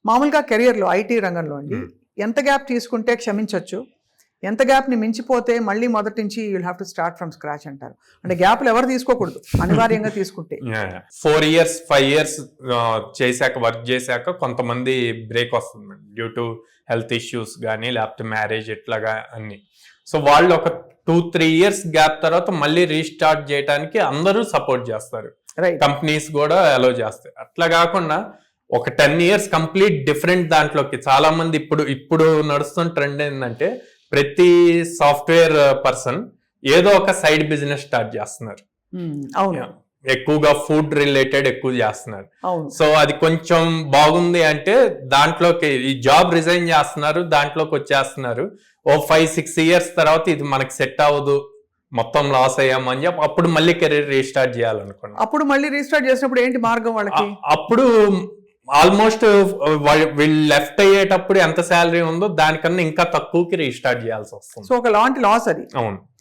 మామూలుగా కెరియర్లో ఐటీ రంగంలో అండి ఎంత గ్యాప్ తీసుకుంటే క్షమించవచ్చు, ఎంత గ్యాప్ని మించిపోతే మళ్ళీ మొదటి నుంచి you'll have to start from scratch అంటారు? అంటే గ్యాప్లు ఎవరు తీసుకోకూడదు అనివార్యంగా తీసుకుంటే. 4 years 5 years చేశాక వర్క్ చేశాక కొంతమంది బ్రేక్ వస్తుంది డ్యూ టు హెల్త్ ఇష్యూస్ కానీ లేకపోతే మ్యారేజ్ ఇట్లాగా అన్ని. సో వాళ్ళు ఒక 2-3 years గ్యాప్ తర్వాత మళ్ళీ రీస్టార్ట్ చేయడానికి అందరూ సపోర్ట్ చేస్తారు, రైట్. కంపెనీస్ కూడా అలో చేస్తాయి. అట్లా కాకుండా ఒక 10 years కంప్లీట్ డిఫరెంట్ దాంట్లోకి చాలా మంది ఇప్పుడు నడుస్తున్న ట్రెండ్ ఏంటంటే ప్రతి సాఫ్ట్వేర్ పర్సన్ ఏదో ఒక సైడ్ బిజినెస్ స్టార్ట్ చేస్తున్నారు. అవును ఎక్కువగా ఫుడ్ రిలేటెడ్ ఎక్కువ చేస్తున్నారు. అవును. సో అది కొంచెం బాగుంది అంటే దాంట్లోకి ఈ జాబ్ రిజైన్ చేస్తున్నారు, దాంట్లోకి వచ్చేస్తున్నారు. ఓ 5-6 years తర్వాత ఇది మనకి సెట్ అవ్వదు, మొత్తం లాస్ అయ్యామని చెప్పి అప్పుడు మళ్ళీ కెరీర్ రీస్టార్ట్ చేయాలనుకున్నాను. అప్పుడు మళ్ళీ రీస్టార్ట్ చేసినప్పుడు ఏంటి మార్గం వాళ్ళకి? అప్పుడు ఆల్మోస్ట్ వీళ్ళు లెఫ్ట్ అయ్యేటప్పుడు ఎంత శాలరీ ఉందో దానికన్నా ఇంకా తక్కువకి రీస్టార్ట్ చేయాల్సి వస్తుంది. సో ఒక లాంటి లాస్ అది. అవును.